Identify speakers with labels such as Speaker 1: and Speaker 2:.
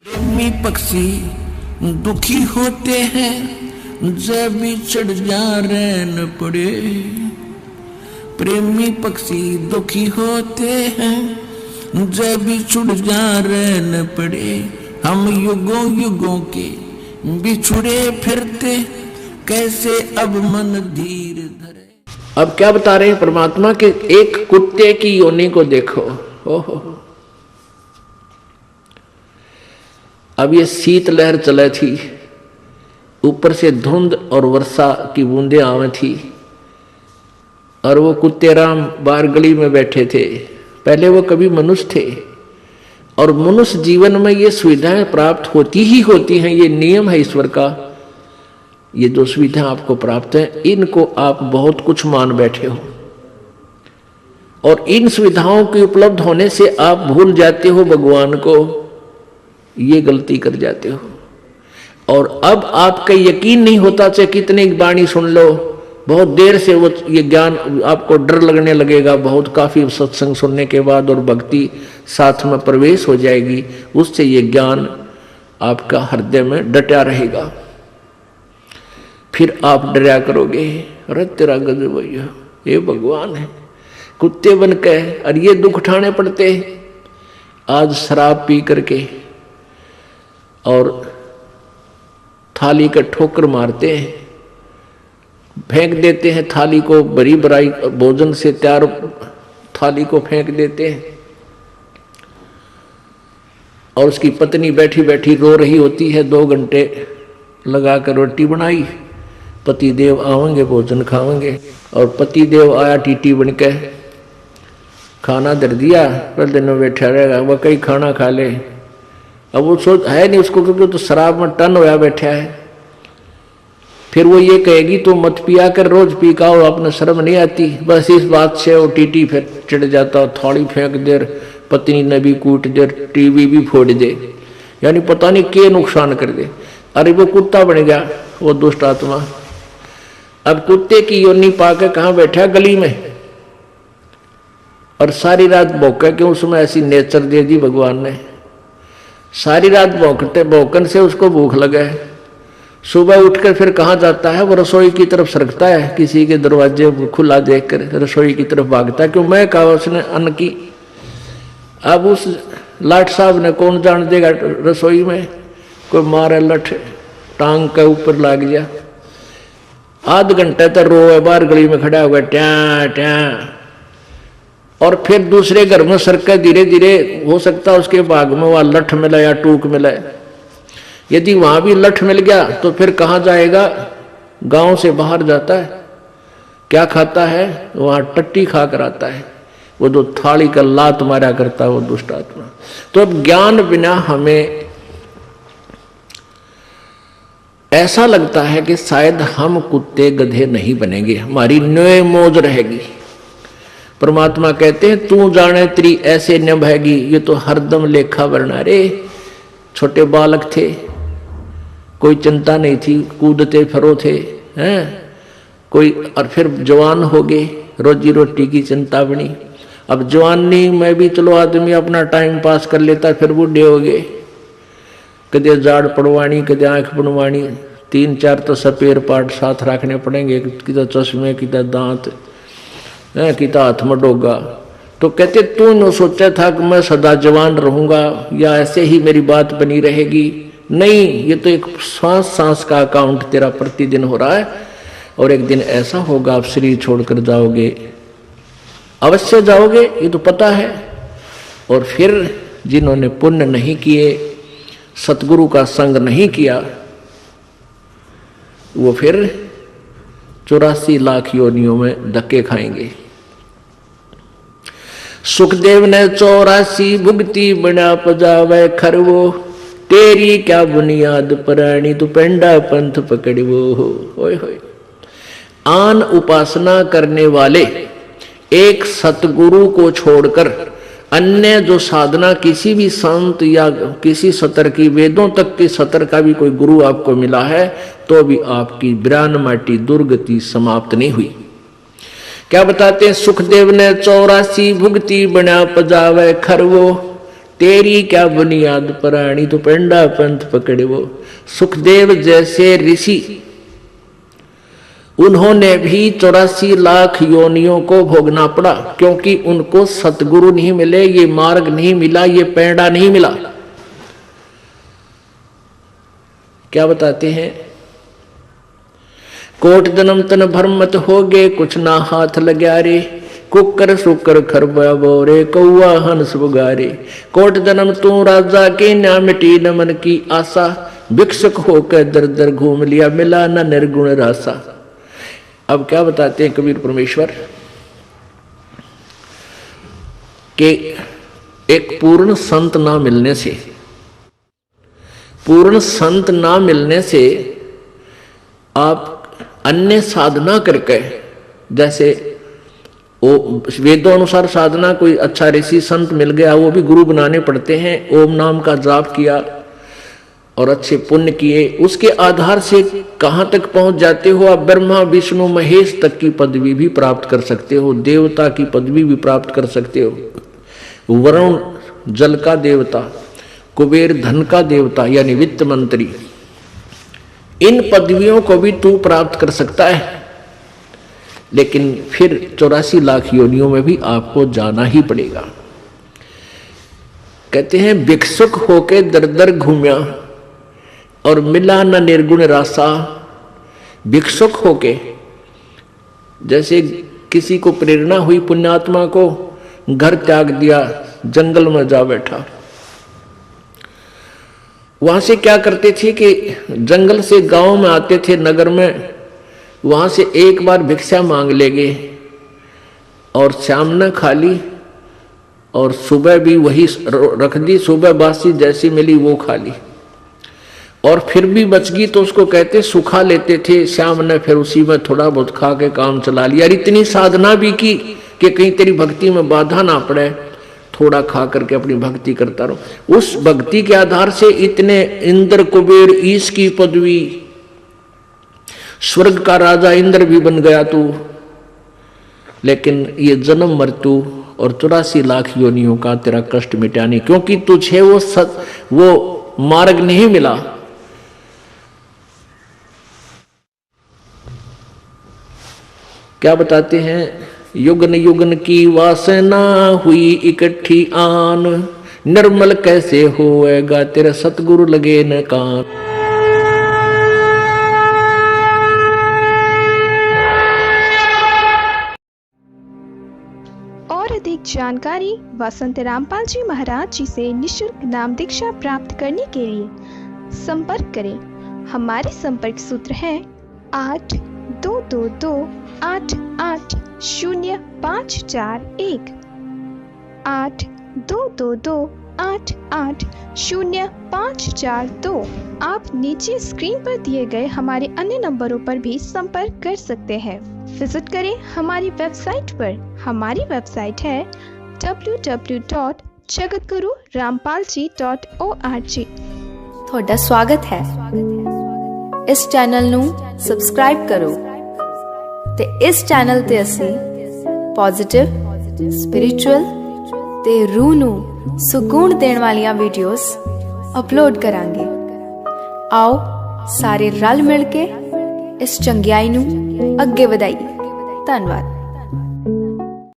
Speaker 1: प्रेमी पक्षी दुखी होते हैं जब बिछड़ जा रहन पड़े। प्रेमी पक्षी दुखी होते हैं जब बिछड़ जा रहन पड़े। हम युगों युगों के बिछुड़े फिरते कैसे अब मन धीर धरे।
Speaker 2: अब क्या बता रहे हैं परमात्मा के एक कुत्ते की योनि को देखो। ओहो, अब ये शीतलहर चले थी, ऊपर से धुंध और वर्षा की बूंदें आवे थी और वो कुत्ते राम बाहर गली में बैठे थे। पहले वो कभी मनुष्य थे और मनुष्य जीवन में ये सुविधाएं प्राप्त होती ही होती हैं। ये नियम है ईश्वर का। ये जो सुविधाएं आपको प्राप्त है इनको आप बहुत कुछ मान बैठे हो और इन सुविधाओं के उपलब्ध होने से आप भूल जाते हो भगवान को। ये गलती कर जाते हो और अब आपका यकीन नहीं होता चाहे कितनी वाणी सुन लो, बहुत देर से वो ये ज्ञान आपको डर लगने लगेगा। बहुत काफी सत्संग सुनने के बाद और भक्ति साथ में प्रवेश हो जाएगी, उससे ये ज्ञान आपका हृदय में डटा रहेगा। फिर आप डरा करोगे, अरे तेरा गजब भैया ये भगवान है। कुत्ते बन के और ये दुख उठाने पड़ते आज शराब पी करके और थाली का ठोकर मारते हैं, फेंक देते हैं थाली को, बड़ी बड़ाई भोजन से तैयार थाली को फेंक देते हैं और उसकी पत्नी बैठी बैठी रो रही होती है। 2 घंटे लगाकर रोटी बनाई, पति देव आवेंगे भोजन खावेंगे और पति देव आया टीटी बन के, खाना धर दिया, पहले दिन में बैठा रहेगा वह कई खाना खा ले। अब वो सोच है नहीं उसको, क्योंकि तो शराब में टन होया बैठा है। फिर वो ये कहेगी तो मत पिया कर, रोज पी का और अपने शर्म नहीं आती। बस इस बात से वो टीटी फिर चिढ़ जाता, थोड़ी फेंक दे, पत्नी ने भी कूट दे, टीवी भी फोड़ दे, यानी पता नहीं क्या नुकसान कर दे। अरे वो कुत्ता बन गया वो दुष्ट आत्मा। अब कुत्ते की योनि पाकर कहाँ बैठा, गली में, और सारी रात भौंका। क्यों? उसमें ऐसी नेचर दे दी भगवान ने। सारी रात भौंकते भौंकन से उसको भूख लगा है। सुबह उठकर फिर कहाँ जाता है, वो रसोई की तरफ सरकता है, किसी के दरवाजे खुला देखकर रसोई की तरफ भागता है। क्यों? मैं कहा उसने अन्न की। अब उस लाट साहब ने कौन जान देगा रसोई में कोई मारे लठ टांग के ऊपर लाग गया। आध घंटे तक रोए, बाहर गली में खड़ा होगा ट्या ट्या, और फिर दूसरे घर में सरकर धीरे धीरे हो सकता है उसके भाग में वह लठ मिला या टूक मिला। यदि वहां भी लठ मिल गया तो फिर कहाँ जाएगा, गांव से बाहर जाता है। क्या खाता है? वहां टट्टी खा कर आता है, वो जो थाली का लात मारा करता है वो दुष्ट आत्मा। तो अब ज्ञान बिना हमें ऐसा लगता है कि शायद हम कुत्ते गधे नहीं बनेंगे, हमारी न्योय मौज रहेगी। परमात्मा कहते हैं तू जाने तेरी ऐसे न बहेगी। ये तो हरदम लेखा वरना रे। छोटे बालक थे, कोई चिंता नहीं थी, कूदते फिरो थे हैं कोई, और फिर जवान हो गए, रोजी रोटी की चिंता बनी। अब जवानी में भी चलो आदमी अपना टाइम पास कर लेता, फिर बूढ़े हो गए, कदे जाड़ पड़वानी, कदे आंख बनवानी, 3-4 तो सपेर पार्ट साथ रखने पड़ेंगे, किधर चश्मे, किधर दांत, किता हाथ में डोगा। तो कहते तू न सोचा था कि मैं सदा जवान रहूंगा या ऐसे ही मेरी बात बनी रहेगी। नहीं, ये तो एक सांस सांस का अकाउंट तेरा प्रतिदिन हो रहा है और एक दिन ऐसा होगा आप शरीर छोड़कर जाओगे, अवश्य जाओगे, ये तो पता है। और फिर जिन्होंने पुण्य नहीं किए, सतगुरु का संग नहीं किया, वो फिर 84 लाख योनियों में धक्के खाएंगे। सुखदेव ने 84 भुगती बना पजावे खरवो, तेरी क्या बुनियाद प्राणी तू पेंडा पंथ पकड़वो। होय होय। आन उपासना करने वाले एक सतगुरु को छोड़कर अन्य जो साधना किसी भी संत या किसी सतर की, वेदों तक के सतर का भी कोई गुरु आपको मिला है तो भी आपकी ब्राह्मटी दुर्गति समाप्त नहीं हुई। क्या बताते हैं? सुखदेव ने 84 भुगती बना पजावे खरवो, तेरी क्या बुनियाद पराणी, तो पेंडा पंथ पकड़े वो। सुखदेव जैसे ऋषि, उन्होंने भी 84 लाख योनियों को भोगना पड़ा, क्योंकि उनको सतगुरु नहीं मिले, ये मार्ग नहीं मिला, ये पेंडा नहीं मिला। क्या बताते हैं? कोट जन्म तन भरमत हो गए, कुछ ना हाथ लग्या रे। कुकर सुकर खरबा बोरे, कौआ हंस बुगारे। कोट जन्म तू राजा के, ना मिटी न मन की आशा। भिक्षुक होकर दर दर घूम लिया, मिला न निर्गुण रासा। अब क्या बताते हैं कबीर परमेश्वर कि एक पूर्ण संत ना मिलने से, पूर्ण संत ना मिलने से आप अन्य साधना करके, जैसे वो वेदों अनुसार साधना, कोई अच्छा ऋषि संत मिल गया, वो भी गुरु बनाने पड़ते हैं। ओम नाम का जाप किया और अच्छे पुण्य किए, उसके आधार से कहां तक पहुंच जाते हो आप? ब्रह्मा विष्णु महेश तक की पदवी भी प्राप्त कर सकते हो, देवता की पदवी भी प्राप्त कर सकते हो। वरुण जल का देवता, कुबेर धन का देवता यानी वित्त मंत्री, इन पदवियों को भी तू प्राप्त कर सकता है। लेकिन फिर 84 लाख योनियों में भी आपको जाना ही पड़ेगा। कहते हैं भिक्षुक होके दर दर घूमिया और मिला न निर्गुण रासा। भिक्षुक होके, जैसे किसी को प्रेरणा हुई पुण्यात्मा को, घर त्याग दिया, जंगल में जा बैठा। वहां से क्या करते थे कि जंगल से गांव में आते थे, नगर में, वहां से एक बार भिक्षा मांग लेंगे और शाम न खा ली और सुबह भी वही रख दी, सुबह बासी जैसी मिली वो खा ली, और फिर भी बच गई तो उसको कहते सुखा लेते थे। शाम ने फिर उसी में थोड़ा बहुत खा के काम चला लिया। इतनी साधना भी की कि कहीं तेरी भक्ति में बाधा ना पड़े, थोड़ा खा करके अपनी भक्ति करता रहो। उस भक्ति के आधार से इतने इंद्र कुबेर ईश की पदवी, स्वर्ग का राजा इंद्र भी बन गया तू। लेकिन ये जन्म मृत्यु और 84 लाख योनियों का तेरा कष्ट मिटा नहीं, क्योंकि तुझे वो मार्ग नहीं मिला। क्या बताते हैं? युगन युगन की वासना हुई इकट्ठी आन, निर्मल कैसे होएगा तेरा सतगुरु लगे न कान।
Speaker 3: और अधिक जानकारी वसंत रामपाल जी महाराज जी से निशुल्क नाम दीक्षा प्राप्त करने के लिए संपर्क करें। हमारे संपर्क सूत्र है 8222880541 8222880542। आप नीचे स्क्रीन पर दिए गए हमारे अन्य नंबरों पर भी संपर्क कर सकते हैं। विजिट करें हमारी वेबसाइट पर। हमारी वेबसाइट है www.jagatgururampalji.org।
Speaker 4: ਤੁਹਾਡਾ ਸਵਾਗਤ ਹੈ। ਇਸ ਚੈਨਲ ਨੂੰ ਸਬਸਕ੍ਰਾਈਬ ਕਰੋ ਤੇ ਇਸ ਚੈਨਲ ਤੇ ਅਸੀਂ ਪੋਜ਼ਿਟਿਵ, ਸਪਿਰਿਚੁਅਲ ਤੇ ਰੂਹ ਨੂੰ ਸਕੂਨ ਦੇਣ ਵਾਲੀਆਂ ਵੀਡੀਓਜ਼ ਅਪਲੋਡ ਕਰਾਂਗੇ। ਆਓ ਸਾਰੇ ਰਲ ਮਿਲ ਕੇ ਇਸ ਚੰਗਿਆਈ ਨੂੰ ਅੱਗੇ ਵਧਾਈਏ। ਧੰਨਵਾਦ।